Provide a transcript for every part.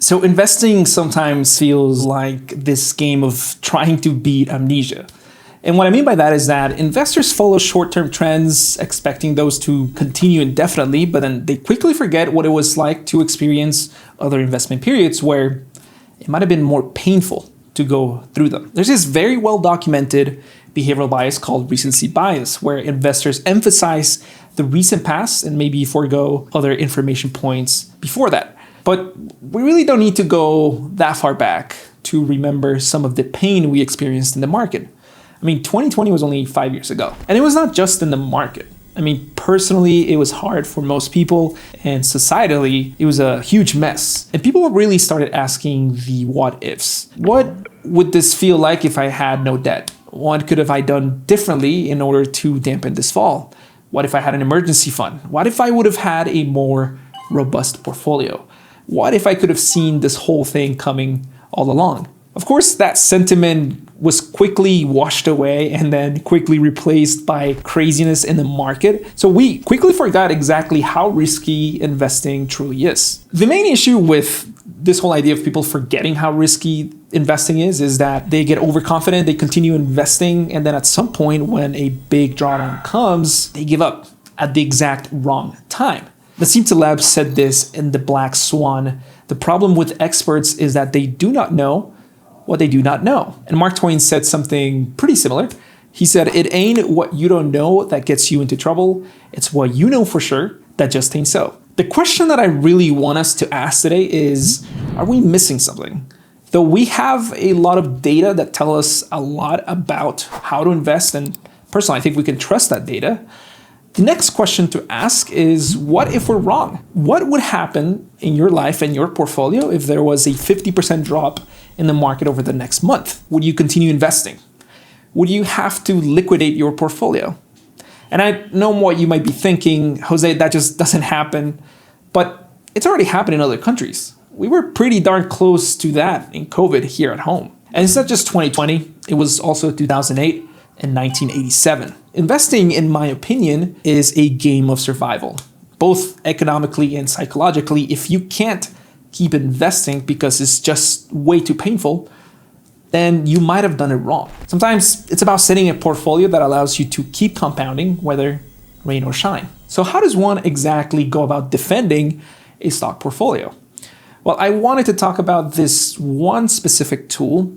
So investing sometimes feels like this game of trying to beat amnesia. And what I mean by that is that investors follow short-term trends, expecting those to continue indefinitely, but then they quickly forget what it was like to experience other investment periods where it might have been more painful to go through them. There's this very well-documented behavioral bias called recency bias, where investors emphasize the recent past and maybe forego other information points before that. But we really don't need to go that far back to remember some of the pain we experienced in the market. I mean, 2020 was only 5 years ago. And it was not just in the market. I mean, personally, it was hard for most people, and societally, it was a huge mess. And people really started asking the what ifs. What would this feel like if I had no debt? What could have I done differently in order to dampen this fall? What if I had an emergency fund? What if I would have had a more robust portfolio? What if I could have seen this whole thing coming all along? Of course, that sentiment was quickly washed away and then quickly replaced by craziness in the market. So we quickly forgot exactly how risky investing truly is. The main issue with this whole idea of people forgetting how risky investing is that they get overconfident, they continue investing, and then at some point when a big drawdown comes, they give up at the exact wrong time. Nassim Taleb said this in The Black Swan. The problem with experts is that they do not know what they do not know. And Mark Twain said something pretty similar. He said, "It ain't what you don't know that gets you into trouble. It's what you know for sure that just ain't so." The question that I really want us to ask today is, are we missing something? Though we have a lot of data that tell us a lot about how to invest, and personally, I think we can trust that data. The next question to ask is, what if we're wrong? What would happen in your life and your portfolio if there was a 50% drop in the market over the next month? Would you continue investing? Would you have to liquidate your portfolio? And I know what you might be thinking, Jose, that just doesn't happen, but it's already happened in other countries. We were pretty darn close to that in COVID here at home. And it's not just 2020, it was also 2008 and 1987. Investing, in my opinion, is a game of survival, both economically and psychologically. If you can't keep investing because it's just way too painful, then you might have done it wrong. Sometimes it's about setting a portfolio that allows you to keep compounding, whether rain or shine. So how does one exactly go about defending a stock portfolio? Well, I wanted to talk about this one specific tool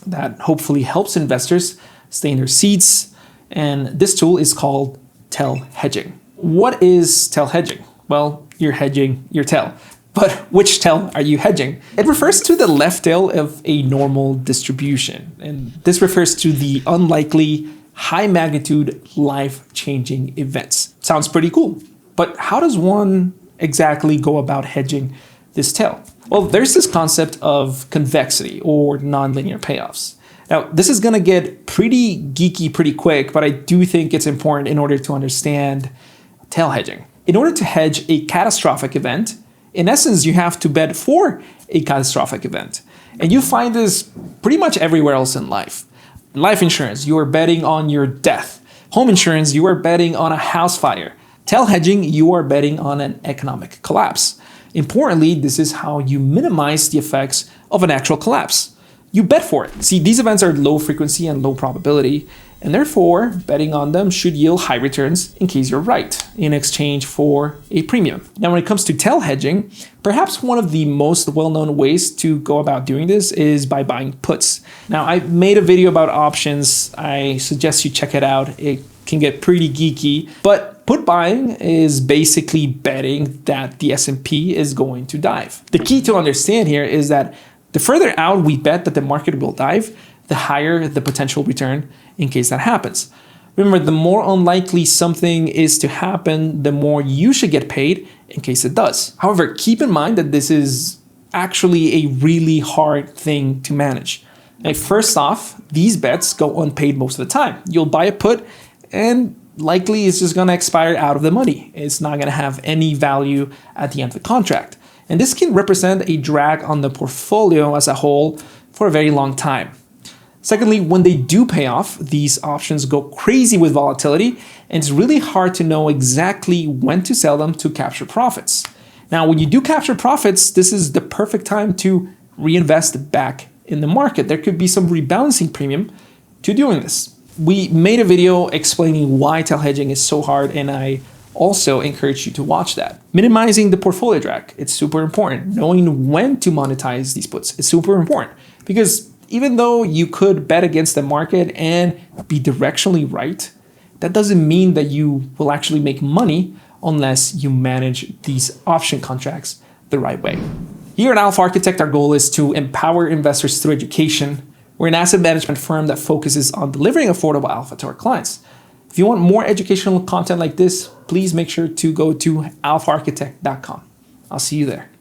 that hopefully helps investors stay in their seats, and this tool is called tail hedging. What is tail hedging? Well, you're hedging your tail. But which tail are you hedging? It refers to the left tail of a normal distribution, and this refers to the unlikely, high magnitude, life-changing events. Sounds pretty cool, but how does one exactly go about hedging this tail? Well, there's this concept of convexity or nonlinear payoffs. Now, this is going to get pretty geeky pretty quick, but I do think it's important in order to understand tail hedging. In order to hedge a catastrophic event, in essence, you have to bet for a catastrophic event. And you find this pretty much everywhere else in life. Life insurance, you are betting on your death. Home insurance, you are betting on a house fire. Tail hedging, you are betting on an economic collapse. Importantly, this is how you minimize the effects of an actual collapse. You bet for it. See, these events are low frequency and low probability, and therefore betting on them should yield high returns in case you're right, in exchange for a premium. Now, when it comes to tail hedging, perhaps one of the most well-known ways to go about doing this is by buying puts. Now, I made a video about options. I suggest you check it out. It can get pretty geeky, but put buying is basically betting that the S&P is going to dive. The key to understand here is that the further out we bet that the market will dive, the higher the potential return in case that happens. Remember, the more unlikely something is to happen, the more you should get paid in case it does. However, keep in mind that this is actually a really hard thing to manage. Now, first off, these bets go unpaid most of the time. You'll buy a put and likely it's just going to expire out of the money. It's not going to have any value at the end of the contract. And this can represent a drag on the portfolio as a whole for a very long time. Secondly, when they do pay off, these options go crazy with volatility, and it's really hard to know exactly when to sell them to capture profits. Now, when you do capture profits, this is the perfect time to reinvest back in the market. There could be some rebalancing premium to doing this. We made a video explaining why tail hedging is so hard, and I also encourage you to watch that. Minimizing the portfolio drag, it's super important. Knowing when to monetize these puts is super important, because even though you could bet against the market and be directionally right, that doesn't mean that you will actually make money unless you manage these option contracts the right way. Here at Alpha Architect, our goal is to empower investors through education. We're an asset management firm that focuses on delivering affordable alpha to our clients. If you want more educational content like this, please make sure to go to alphaarchitect.com. I'll see you there.